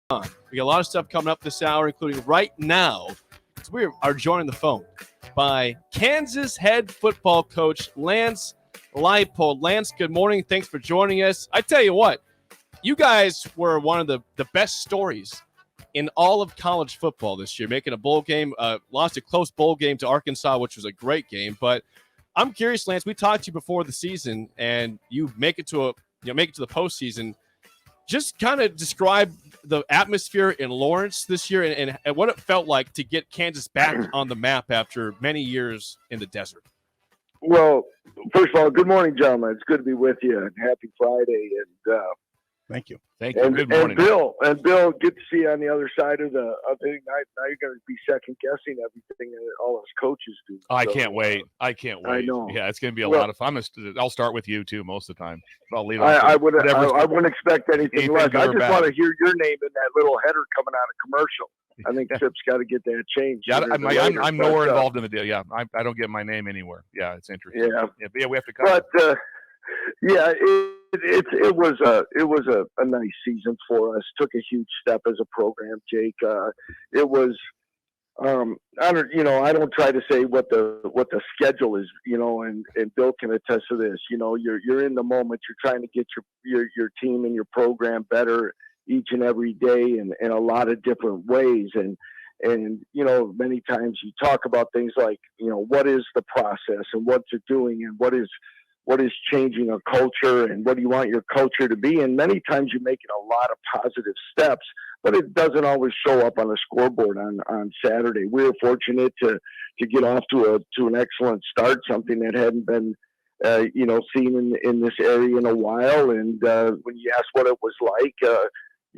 We got a lot of stuff coming up this hour, including right now. So we are joined on the phone by Kansas head football coach Lance Leipold. Lance, good morning. Thanks for joining us. I tell you what, you guys were one of the best stories in all of college football this year, making a bowl game, lost a close bowl game to Arkansas, which was a great game. But I'm curious, Lance, we talked to you before the season, and you make it to the postseason. Just kind of describe the atmosphere in Lawrence this year and what it felt like to get Kansas back on the map after many years in the desert. Well, first of all, good morning, gentlemen. It's good to be with you, and happy Friday. And thank you. Thank you. Good morning. And Bill, good to see you on the other side of the thing. Now you're going to be second guessing everything that all us coaches do. I can't wait. I know. Yeah, it's going to be a lot of fun. I'll start with you too most of the time. I'll lead off. I wouldn't expect anything less. I just want to hear your name in that little header coming out of commercial. I think Chip's got to get that changed. Yeah, I'm nowhere involved in the deal. Yeah, I don't get my name anywhere. Yeah, it's interesting. Yeah, we have to cover. But yeah, it was a nice season for us. Took a huge step as a program, Jake. It was. I don't try to say what the schedule is, and Bill can attest to this. You're in the moment. You're trying to get your team and your program better each and every day in a lot of different ways. And many times you talk about things like, what is the process and what you're doing and what is changing a culture and what do you want your culture to be. And many times you're making a lot of positive steps, but it doesn't always show up on the scoreboard on Saturday. We were fortunate to get off to an excellent start, something that hadn't been seen in this area in a while. And when you ask what it was like,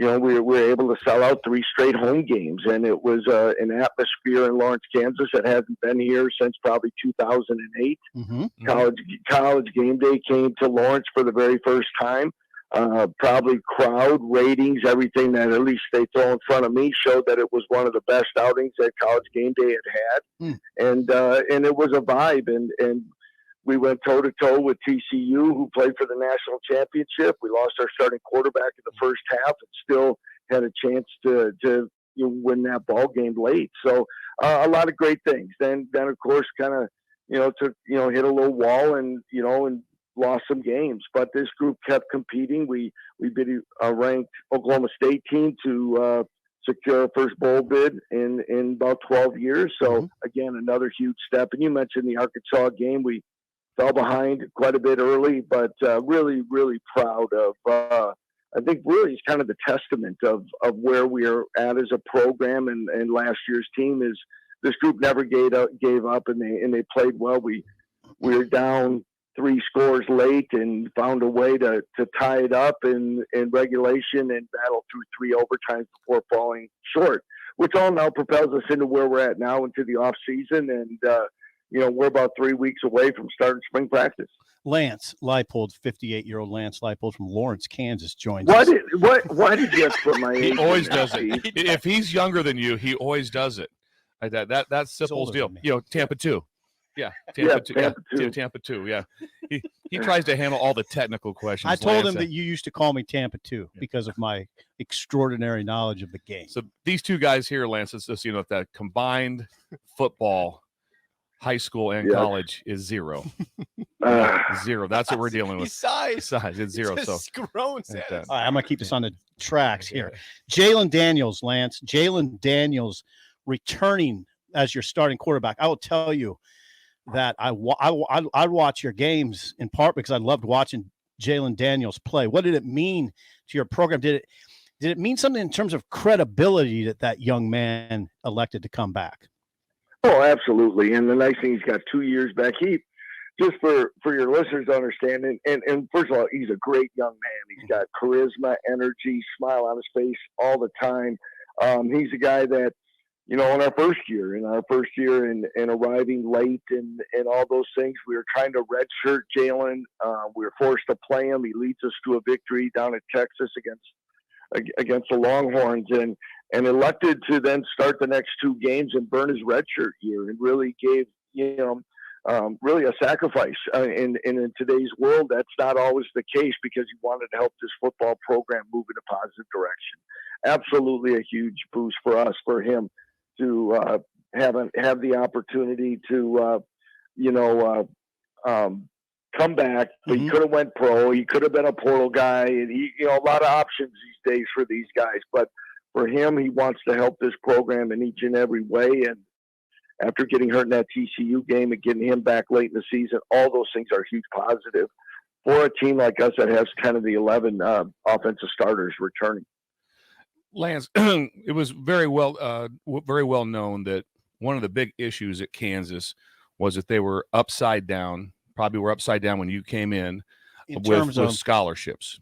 we were able to sell out 3 straight home games, and it was an atmosphere in Lawrence, Kansas that hasn't been here since probably 2008. Mm-hmm. College game day came to Lawrence for the very first time. Probably crowd ratings, everything that at least they throw in front of me showed that it was one of the best outings that College game day had. And it was a vibe, and we went toe-to-toe with TCU, who played for the national championship. We lost our starting quarterback in the first half and still had a chance to win that ball game late. So a lot of great things. Then of course, kind of, hit a little wall and lost some games. But this group kept competing. We beat a ranked Oklahoma State team to secure a first bowl bid in about 12 years. So, again, another huge step. And you mentioned the Arkansas game. We fell behind quite a bit early, but really, really proud of, I think really it's kind of the testament of where we are at as a program and last year's team is this group never gave up and they played well. We were down 3 scores late and found a way to tie it up in regulation and battle through 3 overtimes before falling short, which all now propels us into where we're at now into the off season. And, we're about 3 weeks away from starting spring practice. Lance Leipold, 58-year-old Lance Leipold from Lawrence, Kansas, joins us. Why did you put my age? He always does it. If he's younger than you, he always does it. That's Sipple's deal. Tampa 2. Yeah, Tampa 2. Yeah, he tries to handle all the technical questions. I told him that you used to call me Tampa 2 because of my extraordinary knowledge of the game. So these two guys here, Lance, it's just that combined football, high school and college is 0. 0. That's what we're dealing with. Size. It's 0. Just so grown. All right, I'm gonna keep this on the tracks here. Jalen Daniels, Lance. Jalen Daniels returning as your starting quarterback. I will tell you that I watch your games in part because I loved watching Jalen Daniels play. What did it mean to your program? Did it mean something in terms of credibility that young man elected to come back? Oh, absolutely. And the nice thing, he's got 2 years back. He, just for your listeners to understand, and first of all, he's a great young man. He's got charisma, energy, smile on his face all the time. He's a guy that, in our first year and arriving late and all those things, we were trying to redshirt Jalen. We were forced to play him. He leads us to a victory down in Texas against the Longhorns and elected to then start the next 2 games and burn his redshirt year and really gave, really a sacrifice. In today's world, that's not always the case because he wanted to help this football program move in a positive direction. absolutely a huge boost for us, for him to have the opportunity to come back. But he could have went pro. He could have been a portal guy, and a lot of options these days for these guys. But for him, he wants to help this program in each and every way. And after getting hurt in that TCU game and getting him back late in the season, all those things are huge positive for a team like us that has kind of the 11 offensive starters returning. Lance, it was very well known that one of the big issues at Kansas was that they were upside down. Probably were upside down when you came in with scholarships.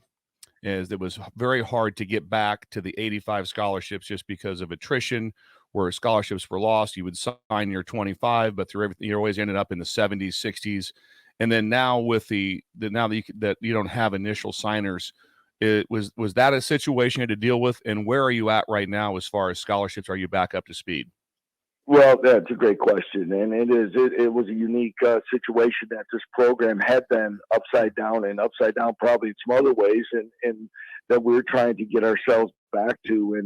As it was very hard to get back to the 85 scholarships just because of attrition, where scholarships were lost. You would sign your 25, but through everything, you always ended up in the 70s, 60s. And then now with that you don't have initial signers, was that a situation you had to deal with? And where are you at right now as far as scholarships? Are you back up to speed? Well, that's a great question, and it was a unique situation that this program had been upside down probably in some other ways, and that we're trying to get ourselves back to,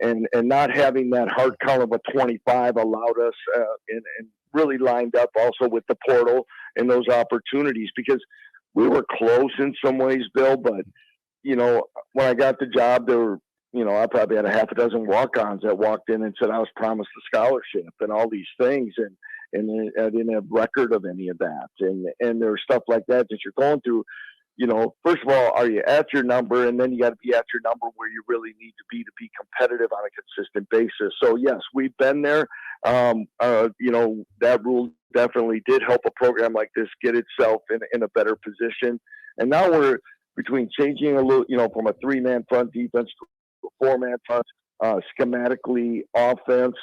and not having that hard count of a 25 allowed us and really lined up also with the portal and those opportunities, because we were close in some ways, Bill, but when I got the job, there were, I probably had a half a dozen walk-ons that walked in and said I was promised a scholarship and all these things. And I didn't have record of any of that. And there's stuff like that you're going through. First of all, are you at your number? And then you got to be at your number where you really need to be competitive on a consistent basis. So yes, we've been there. That rule definitely did help a program like this get itself in a better position. And now we're between changing a little, from a 3-man front defense to a 4-man front, schematically offense.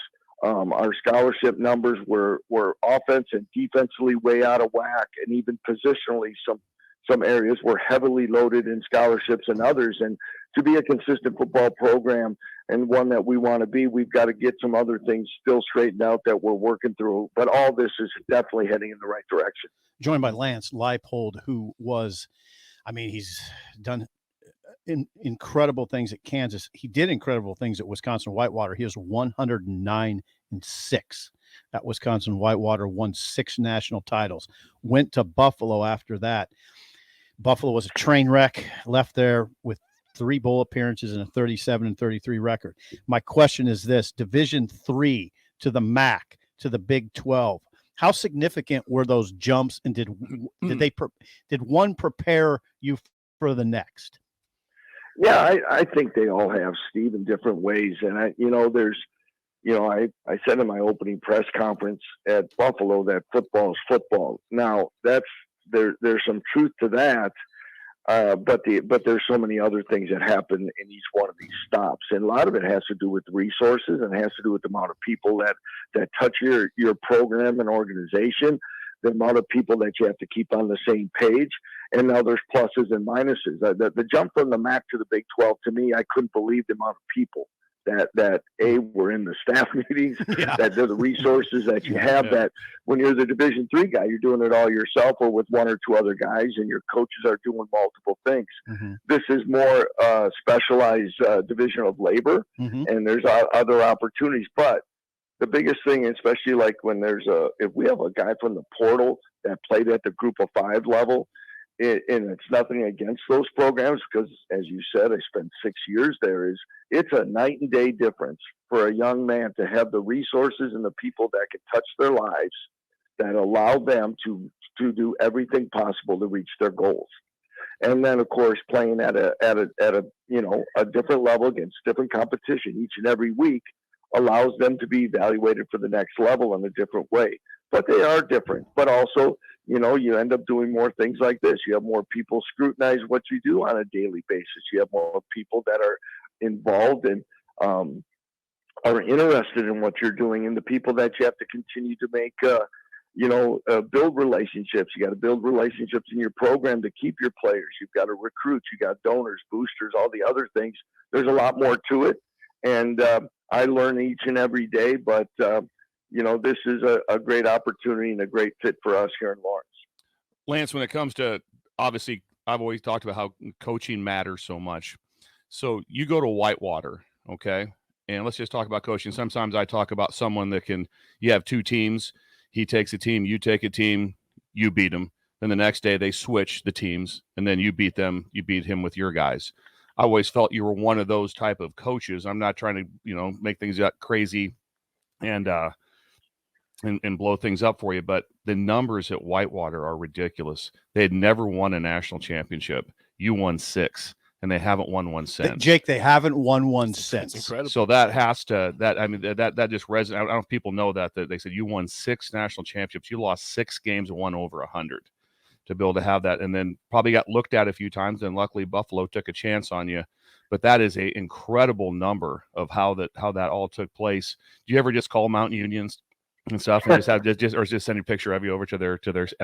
Our scholarship numbers were offense and defensively way out of whack, and even positionally some areas were heavily loaded in scholarships and others. And to be a consistent football program and one that we want to be, we've got to get some other things still straightened out that we're working through. But all this is definitely heading in the right direction. Joined by Lance Leipold, who was, he's done incredible things at Kansas. He did incredible things at Wisconsin Whitewater. He was 109-6 at Wisconsin Whitewater, won 6 national titles, went to Buffalo after that. Buffalo was a train wreck, left there with 3 bowl appearances and a 37-33 record. My question is this: Division III to the MAC to the Big 12. How significant were those jumps, and did one prepare you for the next? Yeah, I think they all have, Steve, in different ways. And I said in my opening press conference at Buffalo that football is football. Now there's some truth to that. But there's so many other things that happen in each one of these stops, and a lot of it has to do with resources and has to do with the amount of people that touch your program and organization, the amount of people that you have to keep on the same page. And now there's pluses and minuses. The jump from the MAC to the Big 12, to me, I couldn't believe the amount of people that were in the staff meetings, that they're the resources that you have, that when you're the Division III guy, you're doing it all yourself or with 1 or 2 other guys, and your coaches are doing multiple things. Mm-hmm. This is more specialized division of labor, and there's other opportunities. But the biggest thing, especially like when if we have a guy from the portal that played at the Group of 5 level, and it's nothing against those programs, because as you said, I spent 6 years there, it's a night and day difference for a young man to have the resources and the people that can touch their lives that allow them to do everything possible to reach their goals. And then of course, playing at a different level against different competition each and every week allows them to be evaluated for the next level in a different way. But they are different, but also, you end up doing more things like this. You have more people scrutinize what you do on a daily basis. You have more people that are involved and are interested in what you're doing, and the people that you have to continue to make, build relationships. You got to build relationships in your program to keep your players. You've got to recruit. You got donors, boosters, all the other things. There's a lot more to it, and I learn each and every day. But this is a great opportunity and a great fit for us here in Lawrence. Lance, when it comes to, obviously, I've always talked about how coaching matters so much. So you go to Whitewater, okay? And let's just talk about coaching. Sometimes I talk about someone that you have two teams. He takes a team, you take a team, you beat him. Then the next day they switch the teams, and then you beat them. You beat him with your guys. I always felt you were one of those type of coaches. I'm not trying to, make things crazy and blow things up for you, but the numbers at Whitewater are ridiculous. They had never won a national championship. You won 6. And they haven't won one since. Jake, they haven't won one since. Incredible. So that has to that just resonates. I don't know if people know that they said you won 6 national championships. You lost 6 games and won over 100 to be able to have that, and then probably got looked at a few times. And luckily, Buffalo took a chance on you. But that is a incredible number of how that all took place. Do you ever just call Mountain Unions and stuff, and just send a picture of you over to their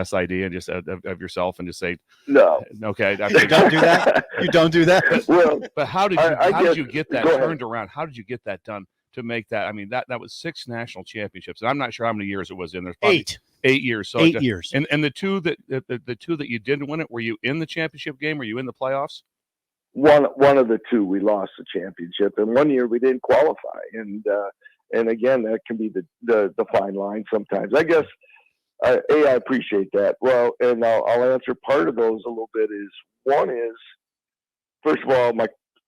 SID and just of yourself and just say no? Okay, You don't do that. You don't do that. But how did you get that turned around? How did you get that done to make that? I mean, that was 6 national championships, and I'm not sure how many years it was in there. 8 years. So 8 years. And the two that you didn't win it, were you in the championship game? Were you in the playoffs? One of the two, we lost the championship, and one year we didn't qualify, and again, that can be the fine line sometimes. I guess, I appreciate that. Well, and I'll answer part of those a little bit. One is, first of all,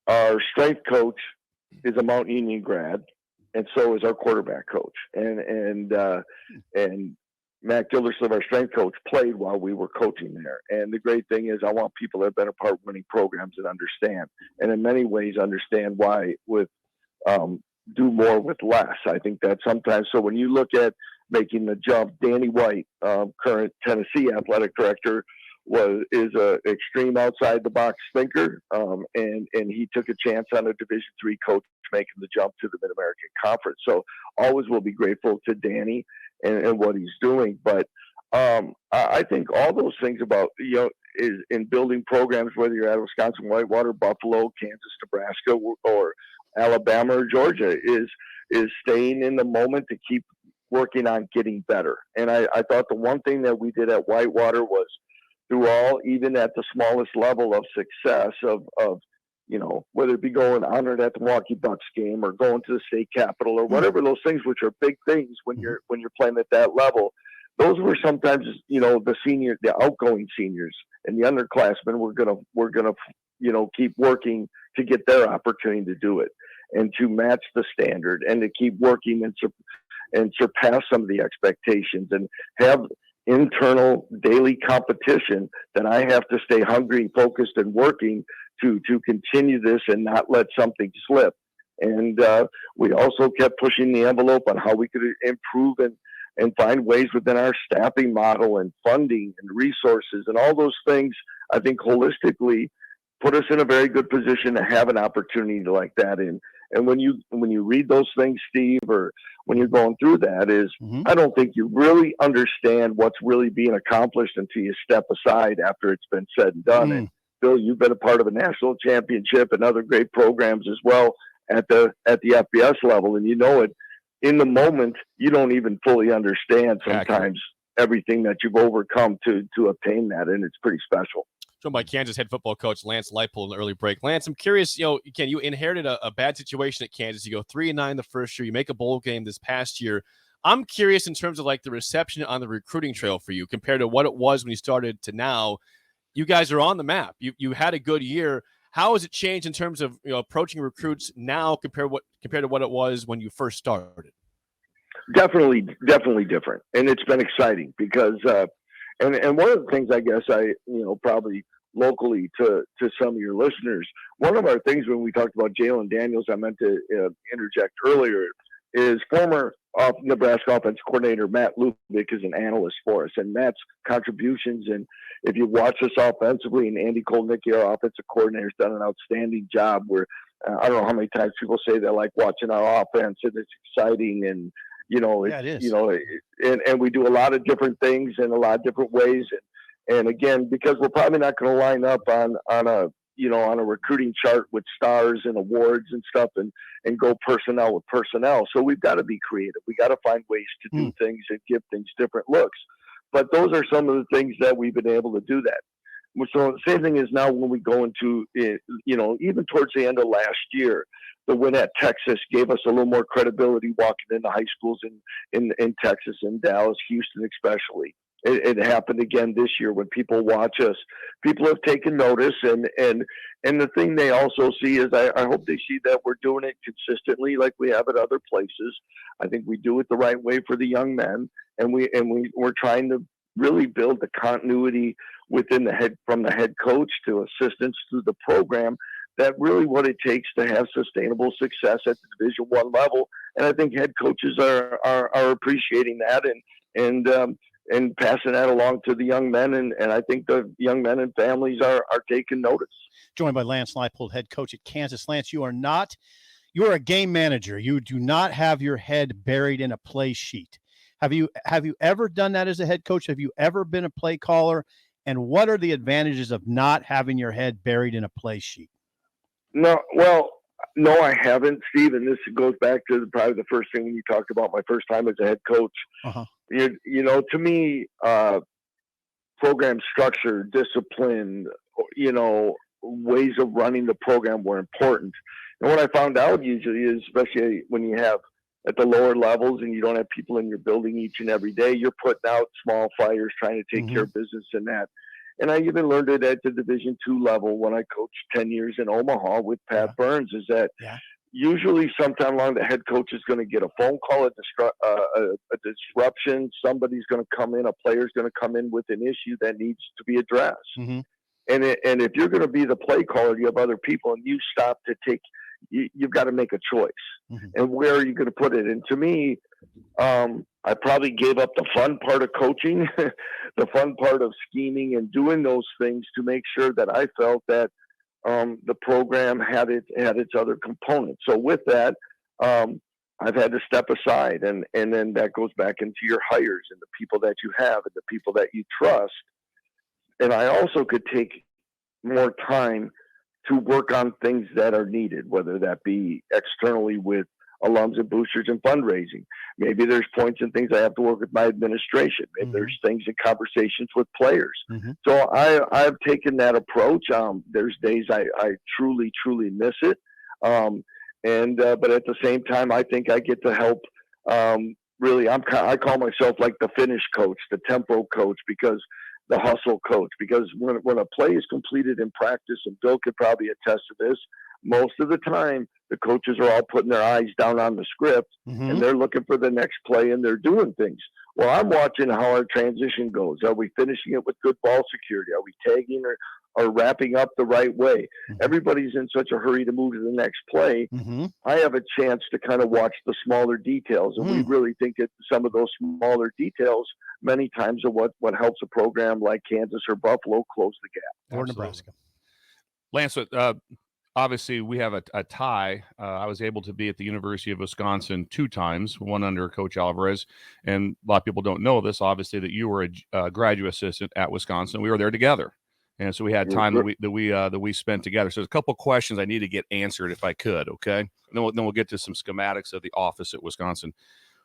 our strength coach is a Mount Union grad, and so is our quarterback coach. And Matt Gildersleeve, our strength coach, played while we were coaching there. And the great thing is I want people that have been a part of winning programs that understand, and in many ways understand why with do more with less. I think that sometimes, so when you look at making the jump, Danny White, current Tennessee athletic director, is a extreme outside the box thinker, and he took a chance on a Division III coach making the jump to the Mid-American Conference. So always will be grateful to Danny and what he's doing. But I think all those things about is in building programs, whether you're at Wisconsin, Whitewater, Buffalo, Kansas, Nebraska, or Alabama or Georgia, is staying in the moment to keep working on getting better. And I thought the one thing that we did at Whitewater was, through all, even at the smallest level of success of whether it be going honored at the Milwaukee Bucks game or going to the state capitol or whatever, those things, which are big things when you're playing at that level, those were sometimes, the outgoing seniors and the underclassmen we're gonna keep working to get their opportunity to do it and to match the standard and to keep working and surpass some of the expectations and have internal daily competition that I have to stay hungry, focused, and working to continue this and not let something slip. And we also kept pushing the envelope on how we could improve and find ways within our staffing model and funding and resources and all those things. I think holistically put us in a very good position to have an opportunity like that. And when you read those things, Steve, or when you're going through that, I don't think you really understand what's really being accomplished until you step aside after it's been said and done. And Bill, you've been a part of a national championship and other great programs as well at the FBS level, and it in the moment. You don't even fully understand sometimes everything that you've overcome to obtain that, and it's pretty special. Joined by Kansas head football coach Lance Leipold in the early break. Lance, I'm curious, Ken, you inherited a bad situation at Kansas. You go 3-9 the first year. You make a bowl game this past year. I'm curious in terms of like the reception on the recruiting trail for you compared to what it was when you started to now. You guys are on the map. You had a good year. How has it changed in terms of approaching recruits now compared to what it was when you first started? Definitely different, and it's been exciting because and one of the things I guess I probably locally to some of your listeners, one of our things when we talked about Jalen Daniels, I meant to interject earlier, is former Nebraska offensive coordinator Matt Lubick is an analyst for us, and Matt's contributions, and if you watch us offensively, and Andy Kolnicki, our offensive coordinator, has done an outstanding job. Where I don't know how many times people say they like watching our offense and it's exciting, and it is. And we do a lot of different things in a lot of different ways, and again, because we're probably not going to line up on a recruiting chart with stars and awards and stuff and go personnel with personnel. So we've got to be creative. We got to find ways to do things and give things different looks. But those are some of the things that we've been able to do that. So the same thing is now when we go into it, even towards the end of last year, the win at Texas gave us a little more credibility walking into high schools in Texas and Dallas, Houston especially. It happened again this year when people watch us. People have taken notice, and the thing they also see is I hope they see that we're doing it consistently like we have at other places. I think we do it the right way for the young men, and we're trying to really build the continuity within from the head coach to assistants to the program. That really what it takes to have sustainable success at the Division I level, and I think head coaches are appreciating that and passing that along to the young men, and I think the young men and families are taking notice. Joined by Lance Leipold, head coach at Kansas. Lance, you are a game manager. You do not have your head buried in a play sheet. Have you ever done that as a head coach? Have you ever been a play caller? And what are the advantages of not having your head buried in a play sheet? No, I haven't, Steve. And this goes back to probably the first thing when you talked about my first time as a head coach. Uh-huh. To me, program structure, discipline, ways of running the program were important. And what I found out usually is, especially when you have at the lower levels and you don't have people in your building each and every day, you're putting out small fires trying to take care of business in that. And I even learned it at the Division II level when I coached 10 years in Omaha with Pat Burns, is that usually sometime along the head coach is going to get a phone call, a disruption. Somebody's going to come in, a player's going to come in with an issue that needs to be addressed. Mm-hmm. And if you're going to be the play caller, you have other people, and you stop to take – you've got to make a choice. Mm-hmm. And where are you going to put it? And to me, I probably gave up the fun part of coaching, the fun part of scheming and doing those things to make sure that I felt that the program had its other components. So with that, I've had to step aside, and then that goes back into your hires and the people that you have and the people that you trust. And I also could take more time to work on things that are needed, whether that be externally with alums and boosters and fundraising. Maybe there's points and things I have to work with my administration. Maybe there's things and conversations with players. Mm-hmm. So I've taken that approach. There's days I truly, truly miss it. But at the same time, I think I get to help. Really, I call myself like the finish coach, the tempo coach, because the hustle coach, because when a play is completed in practice, and Bill could probably attest to this, most of the time the coaches are all putting their eyes down on the script and they're looking for the next play and they're doing things. Well, I'm watching how our transition goes. Are we finishing it with good ball security? Are we tagging or wrapping up the right way? Everybody's in such a hurry to move to the next play. I have a chance to kind of watch the smaller details, and we really think that some of those smaller details many times are what helps a program like Kansas or Buffalo close the gap. Or Nebraska. Lance, obviously we have a tie. I was able to be at the University of Wisconsin 2 times, one under Coach Alvarez, and a lot of people don't know this, obviously, that you were a graduate assistant at Wisconsin. We were there together. And so we had time that we spent together. So there's a couple questions I need to get answered if I could, okay? Then we'll get to some schematics of the office at Wisconsin.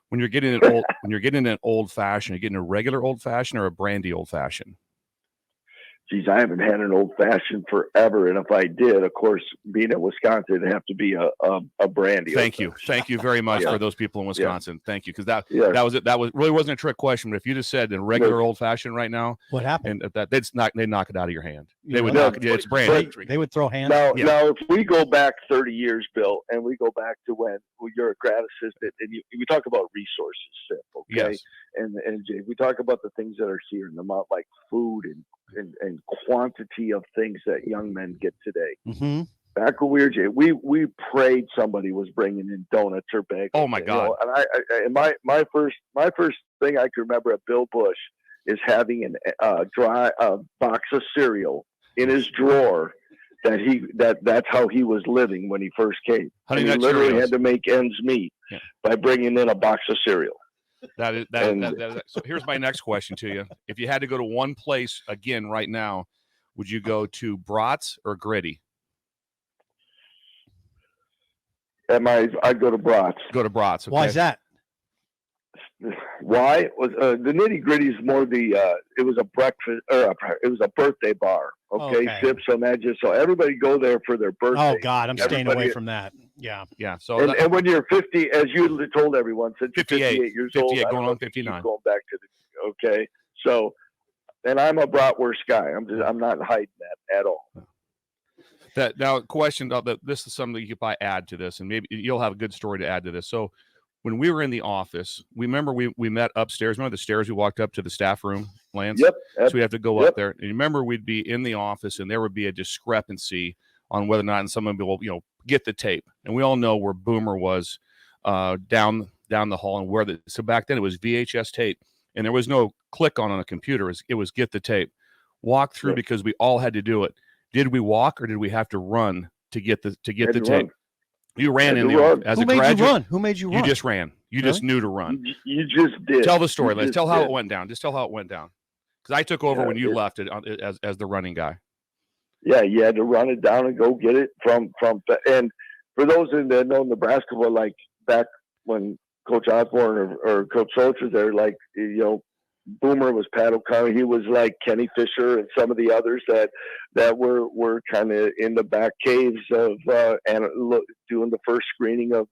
When you're getting an old fashioned, you're getting a regular old fashioned or a brandy old fashioned? Geez, I haven't had an old fashioned forever, and if I did, of course, being at Wisconsin, it'd have to be a brandy. Thank you very much for those people in Wisconsin. Thank you, because that was it. That really wasn't a trick question. But if you just said a regular old fashioned right now, what happened? And they'd knock it out of your hand. They would knock it. It's brandy. They would throw hands. Now, if we go back 30 years, Bill, and we go back to when you're a grad assistant, and we talk about resources, okay? Yes. And Jay, we talk about the things that are here, and the amount like food and quantity of things that young men get today. Back when we were Jay, we prayed somebody was bringing in donuts or bagels. Oh my God! And my first thing I can remember at Bill Bush is having a box of cereal in his drawer. That's how he was living when he first came. He literally had to make ends meet by bringing in a box of cereal. So here's my next question to you. If you had to go to one place again right now, would you go to Brats or Gritty? I'd go to Brats. Go to Brats. Okay. Why is that? Why was the nitty gritty is more it was a breakfast or it was a birthday bar. Okay. Sips on that, just so everybody go there for their birthday. Oh God, I'm staying away from that. Yeah. So and when you're 50, as you told everyone, since you're 58 years old, going on 59, going back to the okay. So, and I'm a bratwurst guy. I'm not hiding that at all. That now question this is something you could probably add to this, and maybe you'll have a good story to add to this. So when we were in the office, we met upstairs. Remember the stairs we walked up to the staff room, Lance? Yep. So we have to go up there. And you remember we'd be in the office and there would be a discrepancy on whether or not someone will, get the tape. And we all know where Boomer was down the hall and so back then it was VHS tape and there was no click on a computer. It was get the tape. Walk through because we all had to do it. Did we walk or did we have to run to get the tape? Run. You ran in the as a graduate. You run? Who made you run? You just ran. You just knew to run. You just did. Tell the story. Let's tell how it went down. Just tell how it went down. Because I took over when you left as the running guy. Yeah, you had to run it down and go get it from. And for those that know Nebraska, like back when Coach Osborne or Coach Schultz was there, like Boomer was Pat O'Connor. He was like Kenny Fisher and some of the others that were kind of in the back caves of doing the first screening of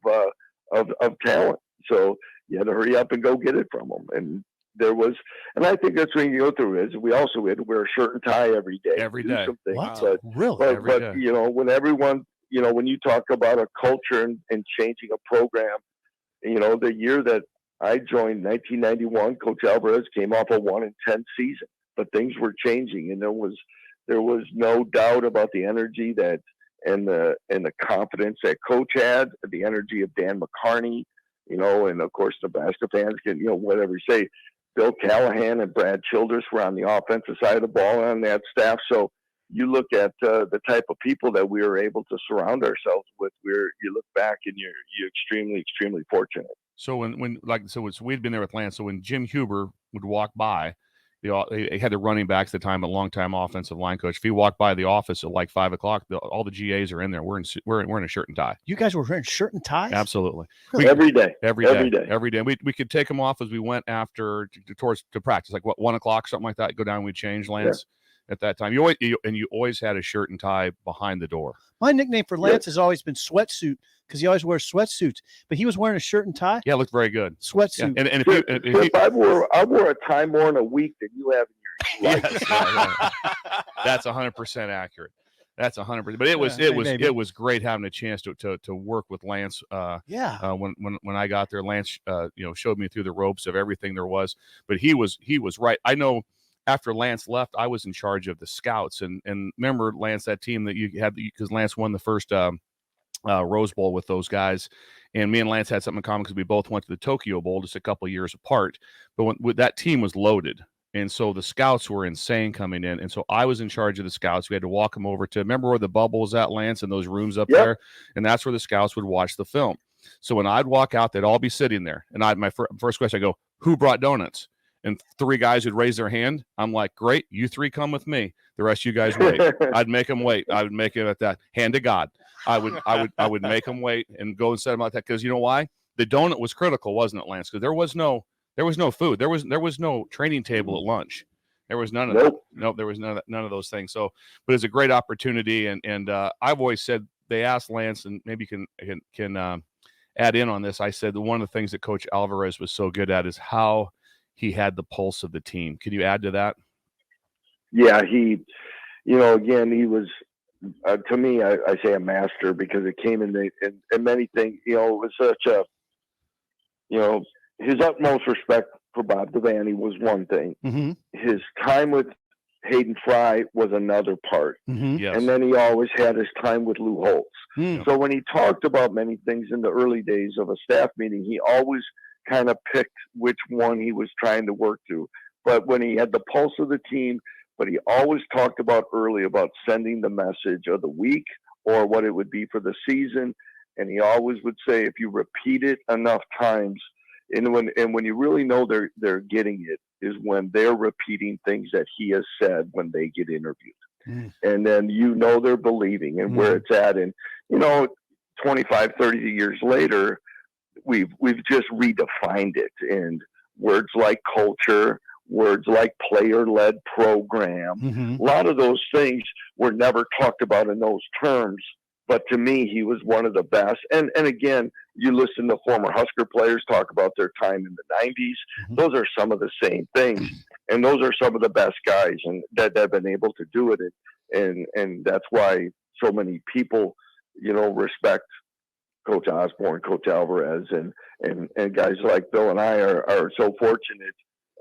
talent. So you had to hurry up and go get it from them. And there was, and I think that's when you go through is we also had to wear a shirt and tie every day. Every day. What? But, really? But when everyone, when you talk about a culture and changing a program, the year that I joined, 1991, Coach Alvarez came off a 1-10 season, but things were changing, and there was no doubt about the energy and the confidence that Coach had, the energy of Dan McCarney, and of course Nebraska fans can, whatever you say, Bill Callahan and Brad Childress were on the offensive side of the ball on that staff. So you look at the type of people that we were able to surround ourselves with. You look back and you're extremely, extremely fortunate. So we'd been there with Lance. So when Jim Huber would walk by, they had the running backs at the time, a long-time offensive line coach. If he walked by the office at like 5 o'clock, all the GAs are in there. We're in a shirt and tie. You guys were wearing shirt and ties? Absolutely. Every day. We could take them off as we went after to practice, like 1 o'clock, something like that. Go down, we'd change, Lance. At that time, you always had a shirt and tie behind the door. My nickname for Lance has always been sweatsuit because he always wears sweatsuits. But he was wearing a shirt and tie. Yeah, it looked very good. Sweatsuit. Yeah. And if I wore a tie more in a week than you have in your life. Yes, that's 100% accurate. That's 100%. But it was great having a chance to work with Lance. When I got there, Lance showed me through the ropes of everything there was. But he was right. I know. After Lance left, I was in charge of the scouts, and remember, Lance, that team that you had, because Lance won the first Rose Bowl with those guys, and me and Lance had something in common because we both went to the Tokyo Bowl just a couple of years apart. But that team was loaded, and so the scouts were insane coming in, and so I was in charge of the scouts. We had to walk them over to, remember where the bubble was at, Lance, and those rooms up there, and that's where the scouts would watch the film. So when I'd walk out, they'd all be sitting there, and my first question, I go, "Who brought donuts?" And 3 guys would raise their hand. I'm like, great, you 3 come with me. The rest of you guys wait. I'd make them wait. I would make it at that. Hand to God. I would make them wait and go and set them like that. Because you know why? The donut was critical, wasn't it, Lance? Because there was no food. There was no training table at lunch. There was none of that. Nope, there was none of those things. So, but it's a great opportunity. And I've always said, they asked Lance, and maybe you can add in on this. I said that one of the things that Coach Alvarez was so good at is how he had the pulse of the team. Could you add to that? Yeah, he was, to me, I say a master because it came in many things. It was such a, his utmost respect for Bob Devaney was one thing. Mm-hmm. His time with Hayden Fry was another part. Mm-hmm. Yes. And then he always had his time with Lou Holtz. Mm. So when he talked about many things in the early days of a staff meeting, he always kind of picked which one he was trying to work to. But when he had the pulse of the team, but he always talked about early about sending the message of the week or what it would be for the season. And he always would say, if you repeat it enough times, and when you really know they're getting it, is when they're repeating things that he has said when they get interviewed. Mm. And then they're believing and where it's at. And 25, 30 years later, we've just redefined it. And words like culture, words like player-led program. Mm-hmm. A lot of those things were never talked about in those terms. But to me, he was one of the best. And again, you listen to former Husker players talk about their time in the 90s. Mm-hmm. Those are some of the same things. And those are some of the best guys and that have been able to do it. And that's why so many people, respect Coach Osborne, Coach Alvarez, and guys like Bill and I are so fortunate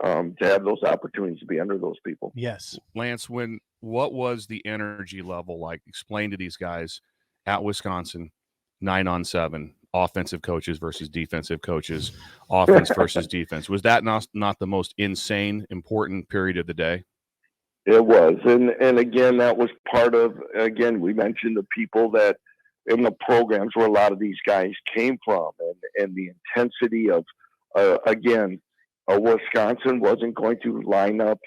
to have those opportunities to be under those people. Yes. Lance, what was the energy level like? Explain to these guys at Wisconsin, 9-on-7, offensive coaches versus defensive coaches, offense versus defense. Was that not the most insane, important period of the day? It was. And again, that was part of, we mentioned the people that in the programs where a lot of these guys came from and the intensity of, Wisconsin wasn't going to line up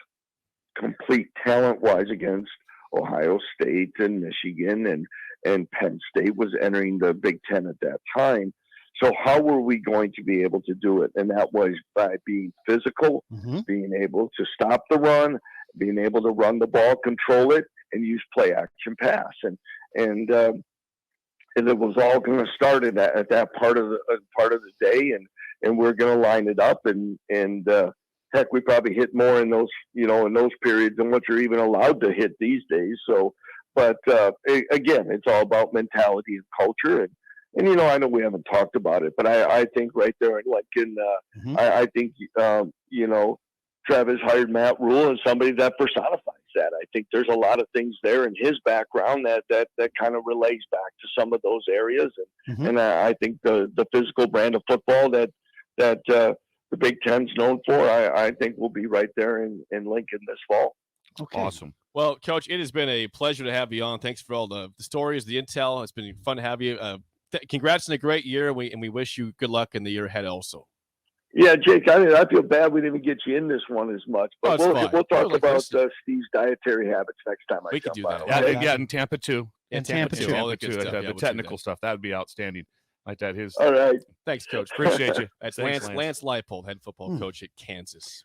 complete talent-wise against Ohio State and Michigan, and Penn State was entering the Big Ten at that time. So how were we going to be able to do it? And that was by being physical, Mm-hmm. being able to stop the run, being able to run the ball, control it, and use play-action pass. And it was all going to start at that part of the day, and we're going to line it up, and heck, we probably hit more in those periods than what you're even allowed to hit these days. So, but again, it's all about mentality and culture, and I know we haven't talked about it, but I think right there in Lincoln, Mm-hmm. I think Travis hired Matt Rule as somebody that personifies that. I think there's a lot of things there in his background that kind of relays back to some of those areas, Mm-hmm. and I think the physical brand of football that the Big Ten's known for, I think will be right there in Lincoln this fall. Okay. Awesome. Well, Coach, it has been a pleasure to have you on. Thanks for all the stories, the intel. It's been fun to have you. Congrats on a great year, and we wish you good luck in the year ahead also. Yeah, Jake, I feel bad we didn't get you in this one as much, but we'll talk about Steve's dietary habits next time we could do that. Okay? Yeah, in Tampa too. And Tampa too. All the good stuff. The technical stuff, that would be outstanding. Like that. All right. Thanks, Coach. Appreciate you. That's Thanks, Lance Leipold, head football coach at Kansas.